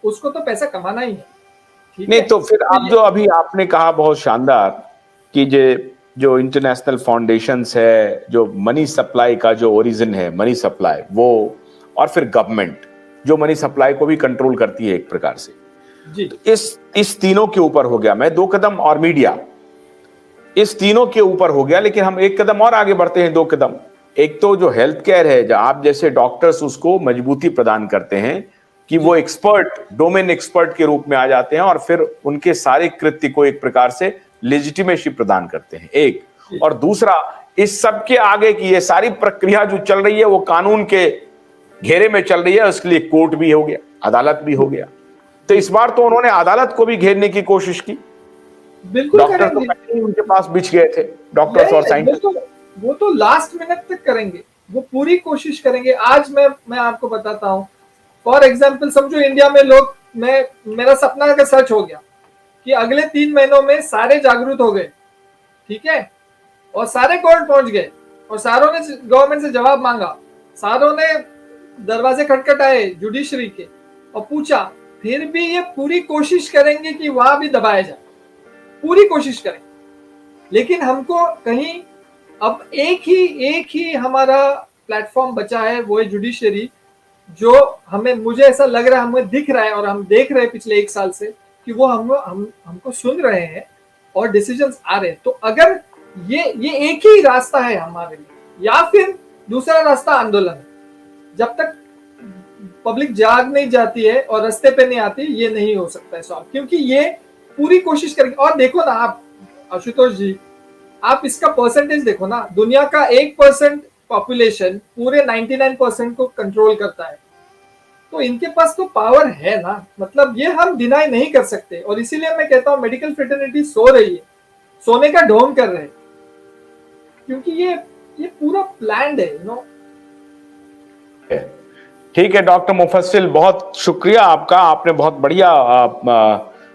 उसको तो पैसा कमाना ही है, ठीक नहीं है। तो फिर आप जो अभी आपने कहा बहुत शानदार कि जो इंटरनेशनल फाउंडेशंस है, जो मनी सप्लाई का जो ओरिजिन है मनी सप्लाई वो, और फिर गवर्नमेंट जो मनी सप्लाई को भी कंट्रोल करती है एक प्रकार से, जी तो इस तीनों के ऊपर हो गया, मैं 2 कदम, और मीडिया, इस तीनों के ऊपर हो गया। लेकिन हम 1 कदम और आगे बढ़ते हैं, 2 कदम। एक तो जो हेल्थ केयर है, जो आप जैसे डॉक्टर्स उसको मजबूती प्रदान करते हैं कि वो जी एक्सपर्ट, डोमेन एक्सपर्ट के रूप में आ जाते हैं और फिर उनके सारे कृत्य को एक प्रकार से लेजिटिमेसी प्रदान करते हैं, एक। जी और दूसरा, इस सब के आगे की ये सारी प्रक्रिया जो चल रही है वो कानून के घेरे में चल रही है, उसके लिए कोर्ट भी हो गया, अदालत भी हो गया। तो जी इस बार तो उन्होंने अदालत को भी घेरने की कोशिश की। बिल्कुल डॉक्टर तो करेंगे। पहले ही उनके पास बिछ गए थे, डॉक्टर्स और नहीं, साइंटिस्ट। वो तो लास्ट मिनट तक करेंगे, वो पूरी कोशिश करेंगे। आज मैं आपको बताता हूँ, फॉर एग्जाम्पल समझो इंडिया में लोग, मैं मेरा सपना का सच हो गया कि अगले 3 महीनों में सारे जागरूक हो गए, ठीक है, और सारे कोर्ट पहुंच गए, और सारों ने गवर्नमेंट से जवाब मांगा, सारों ने दरवाजे खटखटाए जुडिशरी के और पूछा, फिर भी ये पूरी कोशिश करेंगे कि वहां भी दबाया जाए, पूरी कोशिश करेंगे। लेकिन हमको कहीं अब एक ही हमारा प्लेटफॉर्म बचा है, वो है जुडिशरी, जो हमें, मुझे ऐसा लग रहा है, हमें दिख रहा है और हम देख रहे हैं पिछले 1 साल से कि वो हमको सुन रहे हैं और डिसीजंस आ रहे हैं। तो अगर ये एक ही रास्ता है हमारे लिए, या फिर दूसरा रास्ता आंदोलन है। जब तक पब्लिक जाग नहीं जाती है और रास्ते पे नहीं आती, ये नहीं हो सकता है सॉल्व, क्योंकि ये पूरी कोशिश करेंगे। और देखो ना आप आशुतोष जी, आप इसका परसेंटेज देखो ना, दुनिया का 1% पॉपुलेशन पूरे 99% को कंट्रोल करता है। तो इनके पास तो पावर है ना, मतलब ये हम डिनाई नहीं कर सकते। और इसीलिए मैं कहता हूँ मेडिकल फ्रेटर्निटी सो रही है, सोने का ढोंग कर रहे हैं, क्योंकि ये पूरा प्लान्ड है, यू नो। ठीक है डॉक्टर मुफस्सिल, बहुत शुक्रिया आपका, आपने बहुत बढ़िया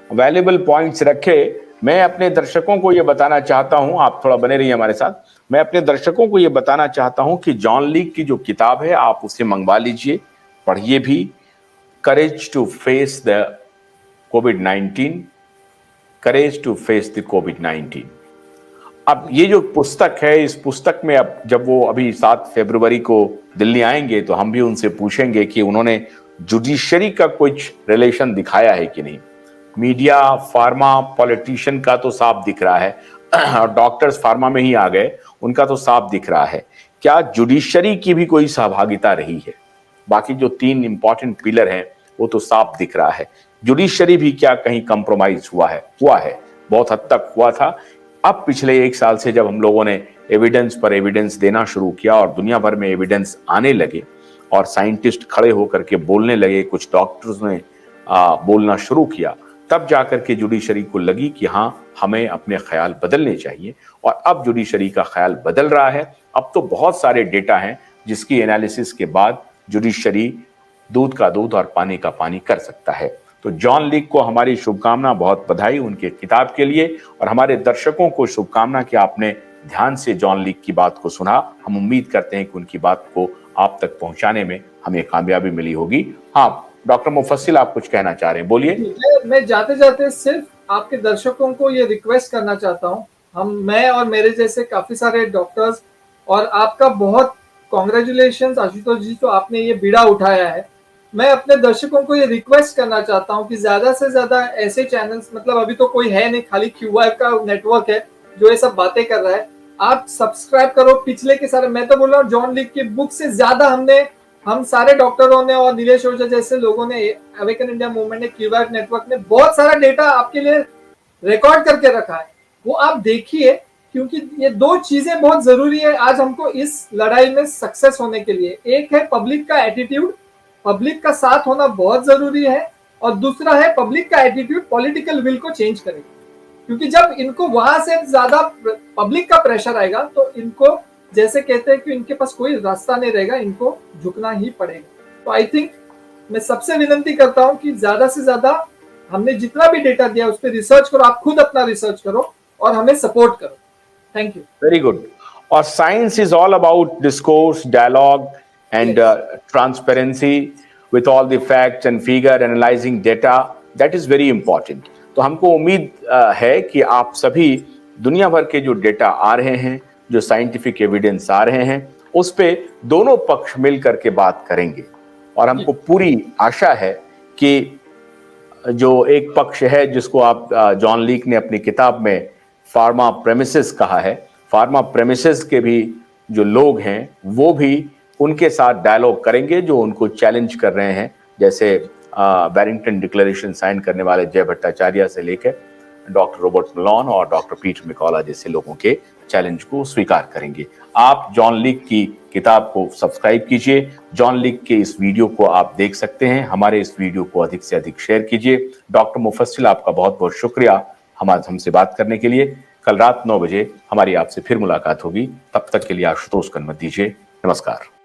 वैल्यूएबल पॉइंट्स रखे। मैं अपने दर्शकों को ये बताना चाहता हूं, आप थोड़ा बने रहिए हमारे साथ। मैं अपने दर्शकों को ये बताना चाहता हूं कि जॉन लीक की जो किताब है आप उसे मंगवा लीजिए, पढ़िए भी। करेज टू फेस द कोविड-19, करेज टू फेस द कोविड-19। अब ये जो पुस्तक है, इस पुस्तक में अब जब वो अभी 7 फरवरी को दिल्ली आएंगे तो हम भी उनसे पूछेंगे कि उन्होंने जुडिशरी का कुछ रिलेशन दिखाया है कि नहीं। मीडिया, फार्मा, पॉलिटिशियन का तो साफ दिख रहा है और डॉक्टर्स फार्मा में ही आ गए, उनका तो साफ दिख रहा है। क्या जुडिशरी की भी कोई सहभागिता रही है? बाकी जो 3 इंपॉर्टेंट पिलर हैं वो तो साफ दिख रहा है। जुडिशरी भी क्या कहीं कंप्रोमाइज हुआ है? हुआ है, बहुत हद तक हुआ था। अब पिछले 1 साल से जब हम लोगों ने एविडेंस पर एविडेंस देना शुरू किया और दुनिया भर में एविडेंस आने लगे और साइंटिस्ट खड़े होकर के बोलने लगे, कुछ डॉक्टर्स ने बोलना शुरू किया, तब जाकर के जुडिशरी को लगी कि हाँ, हमें अपने ख्याल बदलने चाहिए। और अब जुडिशरी का ख्याल बदल रहा है। अब तो बहुत सारे डेटा हैं जिसकी एनालिसिस के बाद जुडिशरी दूध का दूध और पानी का पानी कर सकता है। तो जॉन लीक को हमारी शुभकामना, बहुत बधाई उनके किताब के लिए, और हमारे दर्शकों को शुभकामना कि आपने ध्यान से जॉन लीक की बात को सुना। हम उम्मीद करते हैं कि उनकी बात को आप तक पहुंचाने में हमें कामयाबी मिली होगी। हाँ डॉक्टर मुफस्सिल, आप कुछ कहना चाह रहे हैं, बोलिए। मैं जाते जाते सिर्फ आपके दर्शकों को ये रिक्वेस्ट करना चाहता हूँ, मैं और मेरे जैसे काफी सारे डॉक्टर्स, और आपका बहुत कॉन्ग्रेचुलेशन आशुतोष जी, तो आपने ये बीड़ा उठाया है। मैं अपने दर्शकों को ये रिक्वेस्ट करना चाहता हूँ कि ज्यादा से ज्यादा ऐसे चैनल्स, मतलब अभी तो कोई है नहीं, खाली क्यूआर का नेटवर्क है जो ये सब बातें कर रहा है, आप सब्सक्राइब करो। पिछले के सारे, मैं तो बोल रहा हूँ जॉन लीक की बुक से ज्यादा हम सारे डॉक्टरों ने और नीलेश ओझा जैसे लोगों ने, अवेकन इंडिया मूवमेंट ने, क्यूआर नेटवर्क ने बहुत सारा डेटा आपके लिए रिकॉर्ड करके रखा है, वो आप देखिए, क्योंकि ये 2 चीजें बहुत जरूरी है आज हमको इस लड़ाई में सक्सेस होने के लिए। एक है पब्लिक का एटीट्यूड, पब्लिक का साथ होना बहुत जरूरी है, और दूसरा है पब्लिक का एटीट्यूड पॉलिटिकल विल को चेंज करेगा। क्योंकि जब इनको वहां से ज्यादा पब्लिक का प्रेशर आएगा तो इनको, जैसे कहते हैं कि इनके पास कोई रास्ता नहीं रहेगा, इनको झुकना ही पड़ेगा। तो आई थिंक मैं सबसे विनती करता हूं कि ज्यादा से ज्यादा हमने जितना भी डेटा दिया उस पर रिसर्च करो, आप खुद अपना रिसर्च करो और हमें सपोर्ट करो। Thank you. Very good. और science is all about discourse, dialogue and transparency. with all the facts and figure analyzing data, that is very important. तो हमको उम्मीद है कि आप सभी दुनिया भर के जो डेटा आ रहे हैं, जो साइंटिफिक एविडेंस आ रहे हैं, उस पे दोनों पक्ष मिल करके बात करेंगे। और हमको पूरी आशा है कि जो एक पक्ष है जिसको आप जॉन लीक ने अपनी किताब में फार्मा प्रेमिसेस कहा है, फार्मा प्रेमिसेस के भी जो लोग हैं वो भी उनके साथ डायलॉग करेंगे जो उनको चैलेंज कर रहे हैं, जैसे बैरिंगटन डिक्लेरेशन साइन करने वाले जय भट्टाचार्य से लेकर डॉक्टर रॉबर्ट मलोन और डॉक्टर पीटर मिकॉला जैसे लोगों के चैलेंज को स्वीकार करेंगे। आप जॉन लीक की किताब को सब्सक्राइब कीजिए, जॉन लीक के इस वीडियो को आप देख सकते हैं, हमारे इस वीडियो को अधिक से अधिक शेयर कीजिए। डॉक्टर मुफस्सिल, आपका बहुत बहुत शुक्रिया हमसे बात करने के लिए। कल रात 9 बजे हमारी आपसे फिर मुलाकात होगी, तब तक के लिए आशुतोष कन्मत दीजिए। नमस्कार।